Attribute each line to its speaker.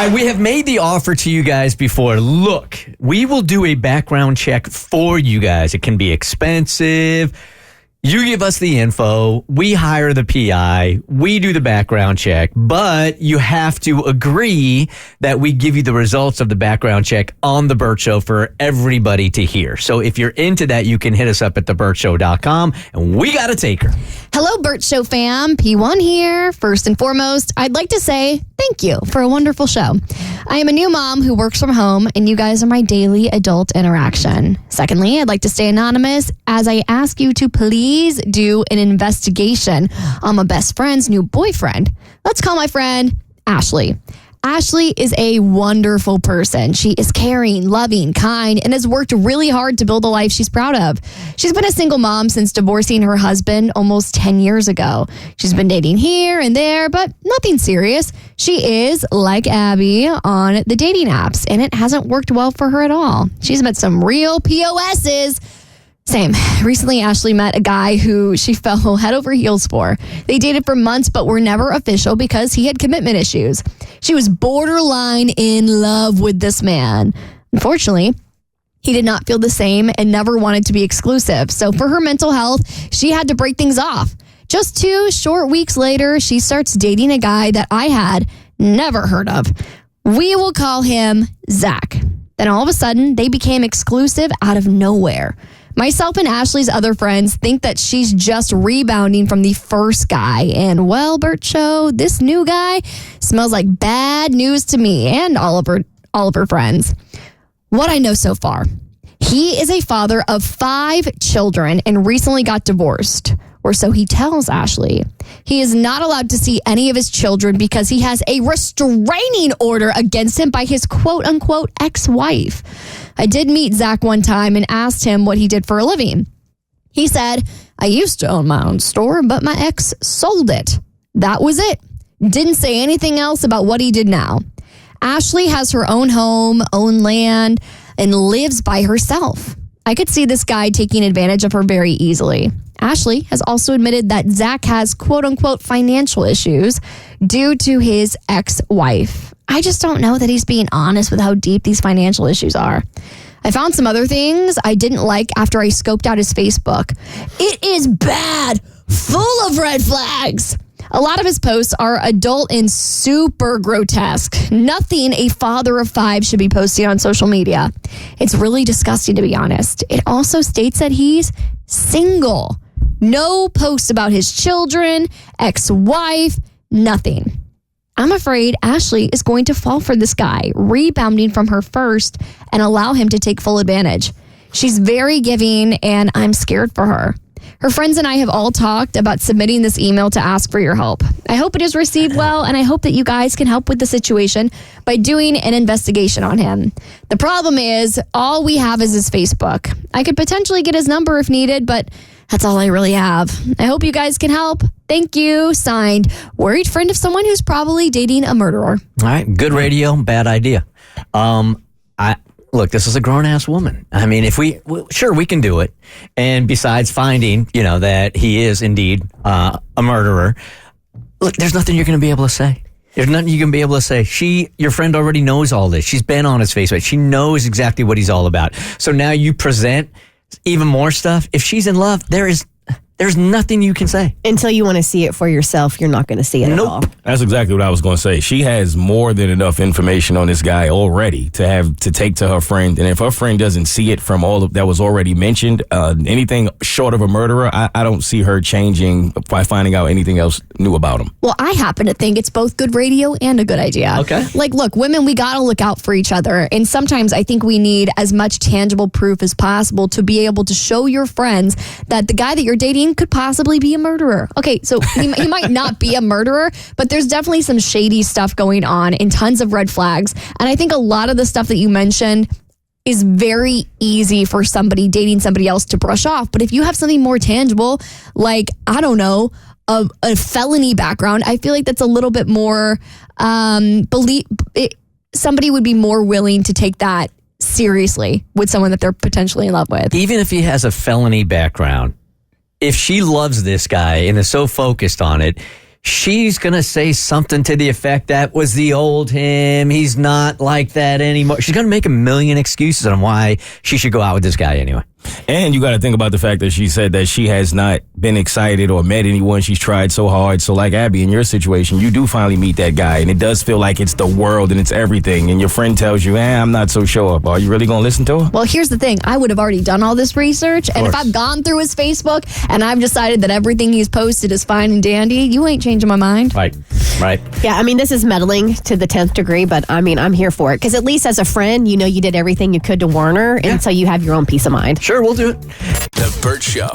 Speaker 1: We have made the offer to you guys before. Look, we will do a background check for you guys. It can be expensive. You give us the info, we hire the PI, we do the background check, but you have to agree that we give you the results of the background check on The Bert Show for everybody to hear. So if you're into that, you can hit us up at thebertshow.com, and we got a taker.
Speaker 2: Hello, Bert Show fam. P1 here. First and foremost, I'd like to say thank you for a wonderful show. I am a new mom who works from home, and you guys are my daily adult interaction. Secondly, I'd like to stay anonymous as I ask you to please do an investigation on my best friend's new boyfriend. Let's call my friend Ashley. Ashley is a wonderful person. She is caring, loving, kind, and has worked really hard to build a life she's proud of. She's been a single mom since divorcing her husband almost 10 years ago. She's been dating here and there, but nothing serious. She is, like Abby, on the dating apps, and it hasn't worked well for her at all. She's met some real POSs. Same. Recently, Ashley met a guy who she fell head over heels for. They dated for months, but were never official because he had commitment issues. She was borderline in love with this man. Unfortunately, he did not feel the same and never wanted to be exclusive. So for her mental health, she had to break things off. Just 2 short weeks later, she starts dating a guy that I had never heard of. We will call him Zach. Then all of a sudden, they became exclusive out of nowhere. Myself and Ashley's other friends think that she's just rebounding from the first guy. And, well, Bert Show, this new guy smells like bad news to me and all of her friends. What I know so far, he is a father of 5 children and recently got divorced. Or so he tells Ashley. He is not allowed to see any of his children because he has a restraining order against him by his quote-unquote ex-wife. I did meet Zach one time and asked him what he did for a living. He said, I used to own my own store, but my ex sold it. That was it. Didn't say anything else about what he did now. Ashley has her own home, own land, and lives by herself. I could see this guy taking advantage of her very easily. Ashley has also admitted that Zach has quote-unquote financial issues due to his ex-wife. I just don't know that he's being honest with how deep these financial issues are. I found some other things I didn't like after I scoped out his Facebook. It is bad, full of red flags. A lot of his posts are adult and super grotesque. Nothing a father of 5 should be posting on social media. It's really disgusting, to be honest. It also states that he's single. No posts about his children, ex-wife, nothing. I'm afraid Ashley is going to fall for this guy, rebounding from her first, and allow him to take full advantage. She's very giving, and I'm scared for her. Her friends and I have all talked about submitting this email to ask for your help. I hope it is received well, and I hope that you guys can help with the situation by doing an investigation on him. The problem is, all we have is his Facebook. I could potentially get his number if needed, but that's all I really have. I hope you guys can help. Thank you. Signed, worried friend of someone who's probably dating a murderer.
Speaker 1: All right, good radio, bad idea. Look, this is a grown-ass woman. I mean, sure, we can do it. And besides finding, that he is indeed a murderer, look, there's nothing you're going to be able to say. There's nothing you can be able to say. Your friend already knows all this. She's been on his Facebook. She knows exactly what he's all about. So now you present even more stuff. If she's in love, there's nothing you can say.
Speaker 3: Until you want to see it for yourself, you're not going to see it at all.
Speaker 4: That's exactly what I was going to say. She has more than enough information on this guy already to take to her friend. And if her friend doesn't see it from all of that was already mentioned, anything short of a murderer, I don't see her changing by finding out anything else new about him.
Speaker 2: Well, I happen to think it's both good radio and a good idea.
Speaker 1: Okay.
Speaker 2: Like, look, women, we got to look out for each other. And sometimes I think we need as much tangible proof as possible to be able to show your friends that the guy that you're dating could possibly be a murderer. Okay, so he might not be a murderer, but there's definitely some shady stuff going on and tons of red flags. And I think a lot of the stuff that you mentioned is very easy for somebody dating somebody else to brush off. But if you have something more tangible, like, I don't know, a felony background, I feel like that's a little bit more, somebody would be more willing to take that seriously with someone that they're potentially in love with.
Speaker 1: Even if he has a felony background, if she loves this guy and is so focused on it, she's going to say something to the effect that was the old him. He's not like that anymore. She's going to make a million excuses on why she should go out with this guy anyway.
Speaker 4: And you got to think about the fact that she said that she has not been excited or met anyone. She's tried so hard. So like Abby, in your situation, you do finally meet that guy, and it does feel like it's the world and it's everything. And your friend tells you, I'm not so sure. Are you really going to listen to her?
Speaker 2: Well, here's the thing. I would have already done all this research. And if I've gone through his Facebook and I've decided that everything he's posted is fine and dandy, you ain't changing my mind.
Speaker 1: Right.
Speaker 3: Yeah, I mean, this is meddling to the 10th degree, but I mean, I'm here for it. Because at least as a friend, you know you did everything you could to warn her, and so you have your own peace of mind.
Speaker 1: Sure, we'll do it.
Speaker 5: The Bert Show.